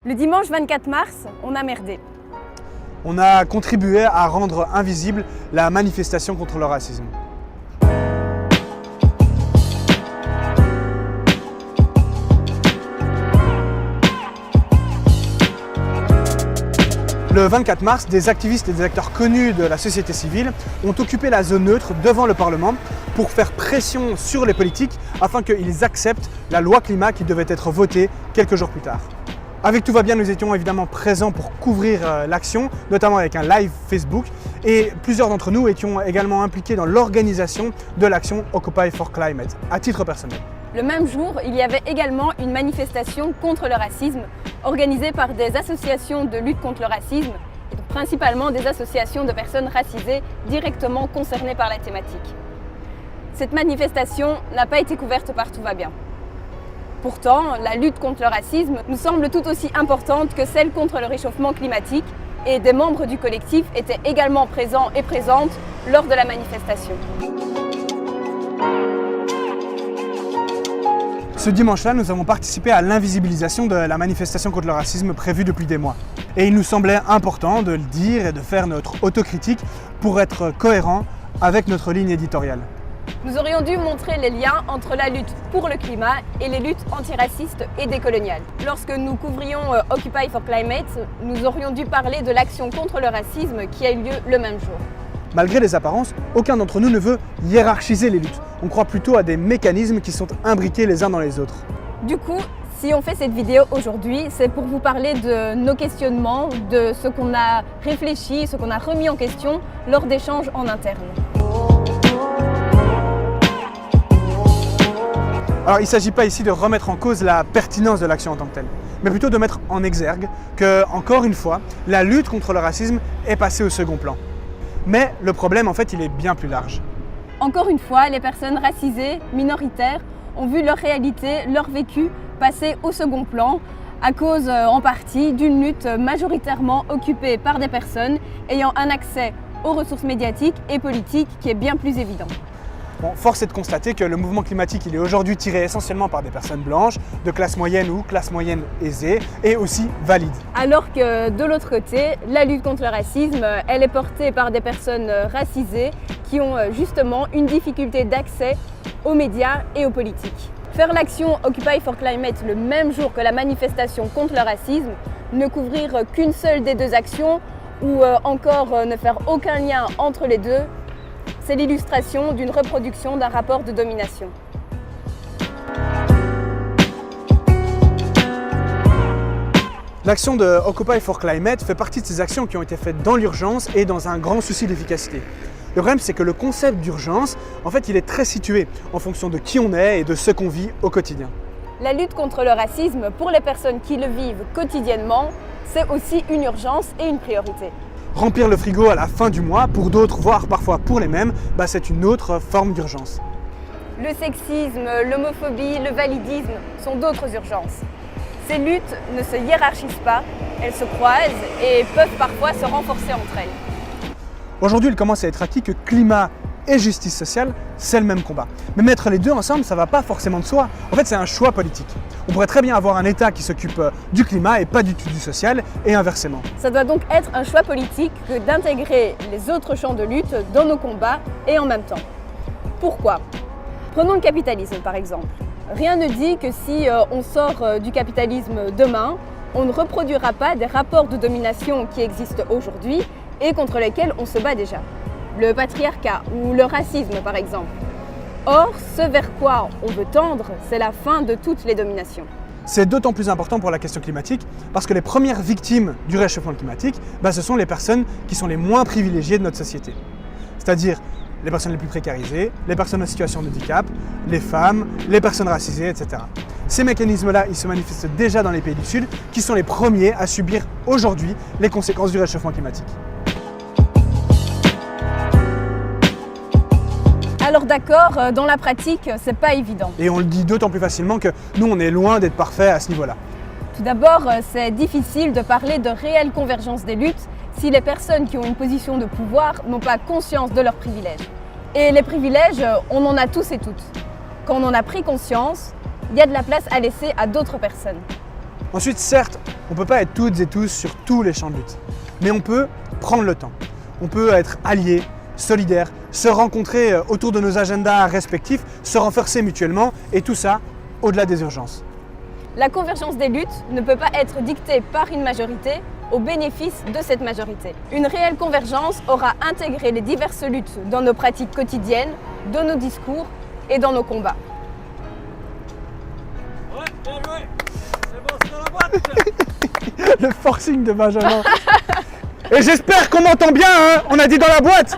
Le dimanche 24 mars, on a merdé. On a contribué à rendre invisible la manifestation contre le racisme. Le 24 mars, des activistes et des acteurs connus de la société civile ont occupé la zone neutre devant le Parlement pour faire pression sur les politiques afin qu'ils acceptent la loi climat qui devait être votée quelques jours plus tard. Avec Tout va bien, nous étions évidemment présents pour couvrir l'action, notamment avec un live Facebook, et plusieurs d'entre nous étions également impliqués dans l'organisation de l'action Occupy for Climate, à titre personnel. Le même jour, il y avait également une manifestation contre le racisme, organisée par des associations de lutte contre le racisme, et principalement des associations de personnes racisées directement concernées par la thématique. Cette manifestation n'a pas été couverte par Tout va bien. Pourtant, la lutte contre le racisme nous semble tout aussi importante que celle contre le réchauffement climatique, et des membres du collectif étaient également présents et présentes lors de la manifestation. Ce dimanche-là, nous avons participé à l'invisibilisation de la manifestation contre le racisme prévue depuis des mois. Et il nous semblait important de le dire et de faire notre autocritique pour être cohérent avec notre ligne éditoriale. Nous aurions dû montrer les liens entre la lutte pour le climat et les luttes antiracistes et décoloniales. Lorsque nous couvrions Occupy for Climate, nous aurions dû parler de l'action contre le racisme qui a eu lieu le même jour. Malgré les apparences, aucun d'entre nous ne veut hiérarchiser les luttes. On croit plutôt à des mécanismes qui sont imbriqués les uns dans les autres. Du coup, si on fait cette vidéo aujourd'hui, c'est pour vous parler de nos questionnements, de ce qu'on a réfléchi, ce qu'on a remis en question lors d'échanges en interne. Alors il ne s'agit pas ici de remettre en cause la pertinence de l'action en tant que telle, mais plutôt de mettre en exergue que, encore une fois, la lutte contre le racisme est passée au second plan. Mais le problème, en fait, il est bien plus large. Encore une fois, les personnes racisées, minoritaires, ont vu leur réalité, leur vécu passer au second plan à cause, en partie, d'une lutte majoritairement occupée par des personnes ayant un accès aux ressources médiatiques et politiques qui est bien plus évident. Bon, force est de constater que le mouvement climatique il est aujourd'hui tiré essentiellement par des personnes blanches, de classe moyenne ou classe moyenne aisée, et aussi valides. Alors que de l'autre côté, la lutte contre le racisme, elle est portée par des personnes racisées qui ont justement une difficulté d'accès aux médias et aux politiques. Faire l'action Occupy for Climate le même jour que la manifestation contre le racisme, ne couvrir qu'une seule des deux actions ou encore ne faire aucun lien entre les deux, c'est l'illustration d'une reproduction d'un rapport de domination. L'action de Occupy for Climate fait partie de ces actions qui ont été faites dans l'urgence et dans un grand souci d'efficacité. Le problème, c'est que le concept d'urgence, en fait, il est très situé en fonction de qui on est et de ce qu'on vit au quotidien. La lutte contre le racisme, pour les personnes qui le vivent quotidiennement, c'est aussi une urgence et une priorité. Remplir le frigo à la fin du mois, pour d'autres, voire parfois pour les mêmes, c'est une autre forme d'urgence. Le sexisme, l'homophobie, le validisme sont d'autres urgences. Ces luttes ne se hiérarchisent pas, elles se croisent et peuvent parfois se renforcer entre elles. Aujourd'hui, il commence à être acquis que climat et justice sociale, c'est le même combat. Mais mettre les deux ensemble, ça ne va pas forcément de soi. En fait, c'est un choix politique. On pourrait très bien avoir un État qui s'occupe du climat et pas du tout du social, et inversement. Ça doit donc être un choix politique que d'intégrer les autres champs de lutte dans nos combats et en même temps. Pourquoi ? Prenons le capitalisme par exemple. Rien ne dit que si on sort du capitalisme demain, on ne reproduira pas des rapports de domination qui existent aujourd'hui et contre lesquels on se bat déjà. Le patriarcat ou le racisme par exemple. Or, ce vers quoi on veut tendre, c'est la fin de toutes les dominations. C'est d'autant plus important pour la question climatique parce que les premières victimes du réchauffement climatique, ce sont les personnes qui sont les moins privilégiées de notre société. C'est-à-dire les personnes les plus précarisées, les personnes en situation de handicap, les femmes, les personnes racisées, etc. Ces mécanismes-là, ils se manifestent déjà dans les pays du Sud, qui sont les premiers à subir aujourd'hui les conséquences du réchauffement climatique. Alors d'accord, dans la pratique, c'est pas évident. Et on le dit d'autant plus facilement que nous, on est loin d'être parfaits à ce niveau-là. Tout d'abord, c'est difficile de parler de réelle convergence des luttes si les personnes qui ont une position de pouvoir n'ont pas conscience de leurs privilèges. Et les privilèges, on en a tous et toutes. Quand on en a pris conscience, il y a de la place à laisser à d'autres personnes. Ensuite, certes, on ne peut pas être toutes et tous sur tous les champs de lutte, mais on peut prendre le temps. On peut être alliés, solidaires, se rencontrer autour de nos agendas respectifs, se renforcer mutuellement et tout ça au-delà des urgences. La convergence des luttes ne peut pas être dictée par une majorité au bénéfice de cette majorité. Une réelle convergence aura intégré les diverses luttes dans nos pratiques quotidiennes, dans nos discours et dans nos combats. Ouais, bien joué. C'est bon, c'est dans la boîte. Le forcing de Benjamin. Et j'espère qu'on m'entend bien, hein. On a dit dans la boîte.